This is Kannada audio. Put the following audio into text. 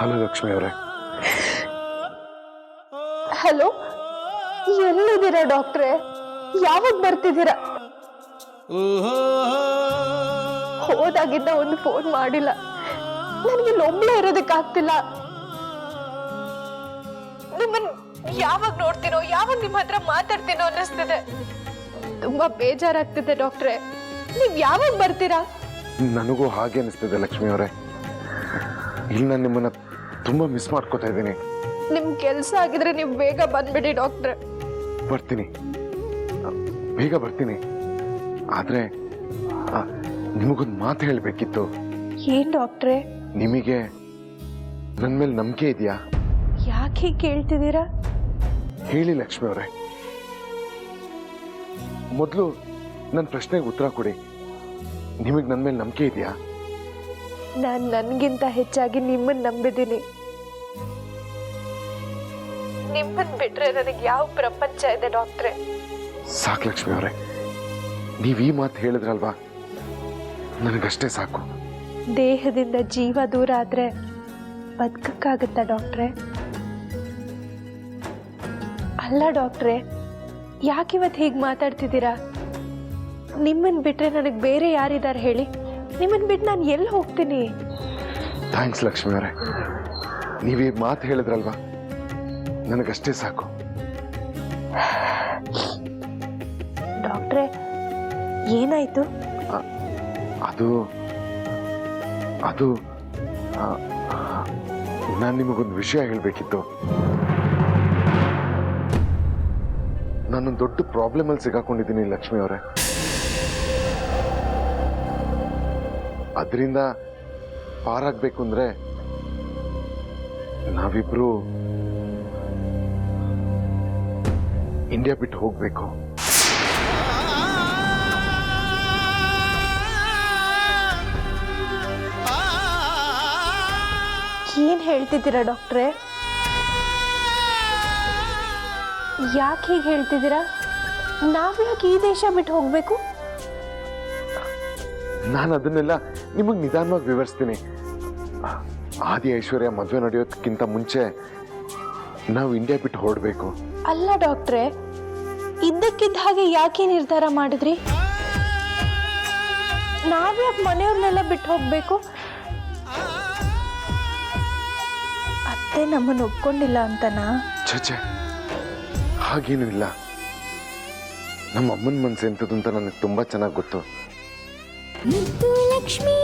ಹಲೋ ಲಕ್ಷ್ಮಿ ಅವರೇ. ಹಲೋ, ಎಲ್ಲಿದ್ದೀರಾ ಡಾಕ್ಟ್ರೆ? ಯಾವಾಗ ಬರ್ತಿದ್ದೀರಾ? ಹೋದಾಗಿದ್ದ ಒಂದು ಫೋನ್ ಮಾಡಿಲ್ಲ. ನನಗೆ ಒಬ್ಳೆ ಇರೋದಕ್ಕಾಗ್ತಿಲ್ಲ. ನಿಮ್ಮನ್ ಯಾವಾಗ ನೋಡ್ತೀನೋ, ಯಾವಾಗ ನಿಮ್ಮ ಹತ್ರ ಮಾತಾಡ್ತೀನೋ ಅನ್ನಿಸ್ತಿದೆ. ತುಂಬಾ ಬೇಜಾರಾಗ್ತಿದೆ ಡಾಕ್ಟ್ರೆ. ನೀವ್ ಯಾವಾಗ ಬರ್ತೀರಾ? ನನಗೂ ಹಾಗೆ ಅನಿಸ್ತಿದೆ ಲಕ್ಷ್ಮಿ ಅವರೇ. ಇಲ್ಲಿ ನಾನು ನಿಮ್ಮನ್ನ ತುಂಬಾ ಮಿಸ್ ಮಾಡ್ಕೋತಾ ಇದ್ದೀನಿ. ನಿಮ್ ಕೆಲ್ಸ ಆಗಿದ್ರೆ ನೀವು ಬೇಗ ಬಂದ್ಬಿಡಿ ಡಾಕ್ಟ್ರೆ. ಬರ್ತೀನಿ, ಬೇಗ ಬರ್ತೀನಿ. ಆದ್ರೆ ನಿಮಗೊಂದು ಮಾತು ಹೇಳಬೇಕಿತ್ತು. ಏನ್ ಡಾಕ್ಟ್ರೆ? ನಿಮಗೆ ನನ್ನ ಮೇಲೆ ನಂಬಿಕೆ ಇದೆಯಾ? ಯಾಕೆ ಹೀಗೆ ಕೇಳ್ತಿದ್ದೀರಾ? ಹೇಳಿ ಲಕ್ಷ್ಮಿ ಅವರೇ. ಮೊದಲು ನನ್ನ ಪ್ರಶ್ನೆಗೆ ಉತ್ತರ ಕೊಡಿ. ನಿಮಗೆ ನನ್ನ ಮೇಲೆ ನಂಬಿಕೆ ಇದೆಯಾ? ನಾನು ನನ್ಗಿಂತ ಹೆಚ್ಚಾಗಿ ನಿಮ್ಮನ್ನ ನಂಬಿದ್ದೀನಿ. ನಿಮ್ಮನ್ ಬಿಟ್ರೆ ನನಗೆ ಯಾವ ಪ್ರಪಂಚ ಇದೆ ಡಾಕ್ಟ್ರೆ? ಸಾಕು ಲಕ್ಷ್ಮಿ ಅವರೇ, ನೀವು ಈ ಮಾತು ಹೇಳಿದ್ರಲ್ವಾ, ನನಗಷ್ಟೇ ಸಾಕು. ದೇಹದಿಂದ ಜೀವ ದೂರ ಆದ್ರೆ ಬದುಕಕ್ಕಾಗತ್ತಾ ಡಾಕ್ಟ್ರೆ? ಅಲ್ಲ ಡಾಕ್ಟ್ರೆ, ಯಾಕಿವತ್ತು ಹೀಗೆ ಮಾತಾಡ್ತಿದ್ದೀರಾ? ನಿಮ್ಮನ್ ಬಿಟ್ರೆ ನನಗೆ ಬೇರೆ ಯಾರಿದ್ದಾರೆ ಹೇಳಿ? ನಿಮ್ಮನ್ ಬಿಟ್ಟು ನಾನು ಎಲ್ಲಿ ಹೋಗ್ತೀನಿ? ಥ್ಯಾಂಕ್ಸ್ ಲಕ್ಷ್ಮಿ ಅವರೇ, ನೀವು ಈ ಮಾತು ಹೇಳಿದ್ರಲ್ವಾ, ನನಗಷ್ಟೇ ಸಾಕು. ಡಾಕ್ಟ್ರೆ, ಏನಾಯ್ತು? ಅದು ಅದು ನಾನು ನಿಮಗೊಂದು ವಿಷಯ ಹೇಳಬೇಕಿತ್ತು. ನಾನೊಂದು ದೊಡ್ಡ ಪ್ರಾಬ್ಲಮ್ ಅಲ್ಲಿ ಸಿಗಾಕೊಂಡಿದ್ದೀನಿ ಲಕ್ಷ್ಮಿ ಅವರೇ. ಅದರಿಂದ ಪಾರಾಗಬೇಕು ಅಂದ್ರೆ ನಾವಿಬ್ರು ಇಂಡಿಯಾ ಬಿಟ್ಟು ಹೋಗ್ಬೇಕು. ಏನ್ ಹೇಳ್ತಿದ್ದೀರಾ ಡಾಕ್ಟ್ರೆ? ಯಾಕೆ ಹೀಗೆ ಹೇಳ್ತಿದ್ದೀರಾ? ನಾವ್ಯಾಕೆ ಈ ದೇಶ ಬಿಟ್ಟು ಹೋಗ್ಬೇಕು? ನಾನು ಅದನ್ನೆಲ್ಲ ನಿಮಗೆ ನಿಧಾನವಾಗಿ ವಿವರಿಸ್ತೀನಿ. ಆದಿ ಐಶ್ವರ್ಯ ಮದುವೆ ನಡೆಯೋದಕ್ಕಿಂತ ಮುಂಚೆ ನಾವು ಇಂಡಿಯಾ ಬಿಟ್ಟು ಹೊರಡಬೇಕು. ಅಲ್ಲ ಡಾಕ್ಟ್ರೆ, ಇದ್ದಕ್ಕಿದ್ದ ಹಾಗೆ ಯಾಕೆ ನಿರ್ಧಾರ ಮಾಡಿದ್ರಿ? ನಾವ್ಯಾಕೆ ಮನೆಯವ್ರನ್ನೆಲ್ಲ ಬಿಟ್ಟು ಹೋಗ್ಬೇಕು? ಅತ್ತೆ ನಮ್ಮನ್ನು ಒಪ್ಕೊಂಡಿಲ್ಲ ಅಂತನಾ? ಛೆ, ಹಾಗೇನೂ ಇಲ್ಲ. ನಮ್ಮ ಅಮ್ಮನ ಮನಸ್ಸು ಎಂಥದ್ದು ಅಂತ ನನಗೆ ತುಂಬಾ ಚೆನ್ನಾಗಿ ಗೊತ್ತು. ಮುದ್ದು ಲಕ್ಷ್ಮೀ